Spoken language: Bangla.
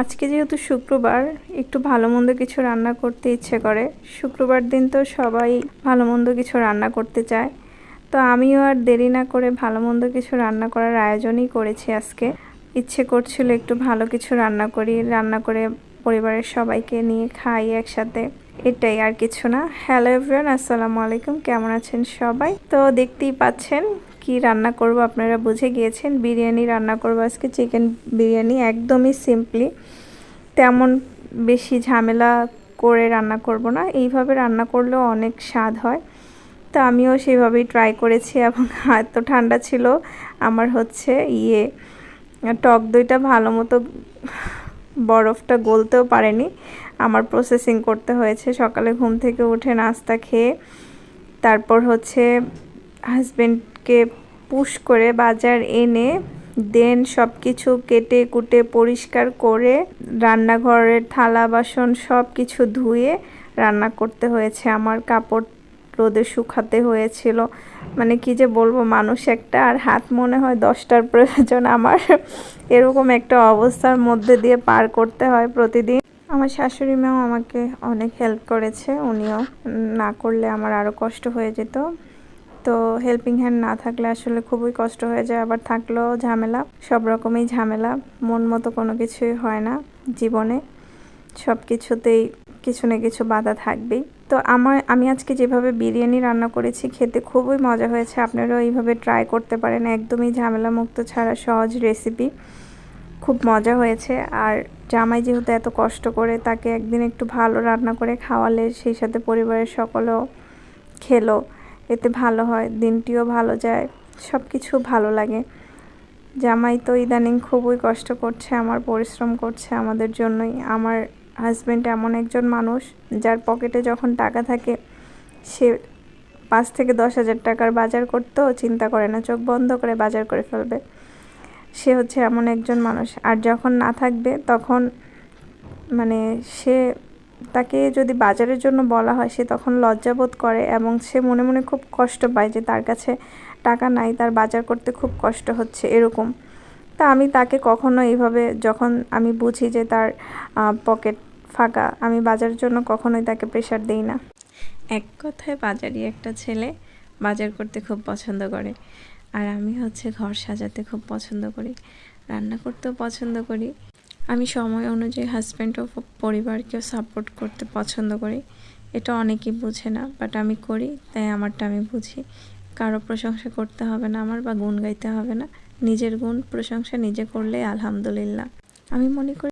আজকে যেহেতু শুক্রবার, একটু ভালো মন্দ কিছু রান্না করতে ইচ্ছে করে। শুক্রবার দিন তো সবাই ভালো মন্দ কিছু রান্না করতে চায়। তো আমিও আর দেরি না করে ভালো মন্দ কিছু রান্না করার আয়োজনই করেছি আজকে। ইচ্ছে করছিল একটু ভালো কিছু রান্না করি, রান্না করে পরিবারের সবাইকে নিয়ে খাই একসাথে। এটাই, আর কিছু না। হ্যালো এভরিওয়ান, আসসালামু আলাইকুম। কেমন আছেন সবাই? তো দেখতেই পাচ্ছেন কি রান্না করব, আপনারা বুঝে গিয়েছেন। বিরিয়ানি রান্না করব আজকে, চিকেন বিরিয়ানি। একদমই সিম্পলি, তেমন বেশি ঝামেলা করে রান্না করব না। এইভাবে রান্না করলেও অনেক স্বাদ হয়। তো আমিও সেইভাবেই ট্রাই করেছি, এবং এত ঠান্ডা ছিল আমার টক দইটা ভালো মতো বরফটা গলতেও পারেনি। আমার প্রসেসিং করতে হয়েছে। সকালে ঘুম থেকে উঠে নাস্তা খেয়ে তারপর হাজবেন্ডকে পুশ করে বাজার এনে দেন সব কিছু কেটে কুটে পরিষ্কার করে রান্নাঘরের থালা বাসন সব কিছু ধুয়ে রান্না করতে হয়েছে। আমার কাপড় রোদে শুকাতে হয়েছিল। মানে কি যে বলবো, মানুষ একটা আর হাত মনে হয় 10টার প্রয়োজন আমার। এরকম একটা অবস্থার মধ্যে দিয়ে পার করতে হয় প্রতিদিন। আমার শাশুড়ি মাও আমাকে অনেক হেল্প করেছে, উনিও না করলে আমার আরও কষ্ট হয়ে যেত। তো হেল্পিং হ্যান্ড না থাকলে আসলে খুবই কষ্ট হয়ে যায়, আবার থাকলেও ঝামেলা। সব রকমই ঝামেলা, মন মতো কোনো কিছুই হয় না জীবনে। সব কিছুতেই কিছু না কিছু বাধা থাকবেই। তো আমি আজকে যেভাবে বিরিয়ানি রান্না করেছি, খেতে খুবই মজা হয়েছে। আপনারাও এইভাবে ট্রাই করতে পারেন, একদমই ঝামেলা মুক্ত ছাড়া সহজ রেসিপি। খুব মজা হয়েছে। আর জামাই যেহেতু এত কষ্ট করে, তাকে একদিন একটু ভালো রান্না করে খাওয়ালে সেই সাথে পরিবারের সকলেও খেলো, এতে ভালো হয়, দিনটিও ভালো যায়, সব কিছু ভালো লাগে। জামাই তো ইদানিং খুবই কষ্ট করছে, আমার পরিশ্রম করছে আমাদের জন্যই। আমার হাজব্যান্ড এমন একজন মানুষ, যার পকেটে যখন টাকা থাকে সে 5 থেকে 10,000 টাকার বাজার করতেও চিন্তা করে না, চোখ বন্ধ করে বাজার করে ফেলবে। সে এমন একজন মানুষ। আর যখন না থাকবে তখন মানে তাকে যদি বাজারের জন্য বলা হয়, সে তখন লজ্জাবোধ করে, এবং সে মনে মনে খুব কষ্ট পায় যে তার কাছে টাকা নাই, তার বাজার করতে খুব কষ্ট হচ্ছে, এরকম। তা আমি তাকে কখনো এইভাবে, যখন আমি বুঝি যে তার পকেট ফাঁকা, আমি বাজারের জন্য কখনোই তাকে প্রেশার দিই না। এক কথায় বাজারি একটা ছেলে, বাজার করতে খুব পছন্দ করে। আর আমি ঘর সাজাতে খুব পছন্দ করি, রান্না করতেও পছন্দ করি। আমি সময় অনুযায়ী হাজব্যান্ড ও পরিবারকেও সাপোর্ট করতে পছন্দ করি। এটা অনেকেই বুঝে না, বাট আমি করি, তাই আমারটা আমি বুঝি। কারো প্রশংসা করতে হবে না আমার, বা গুণ গাইতে হবে না। নিজের গুণ প্রশংসা নিজে করলে আলহামদুলিল্লাহ। আমি মনে করি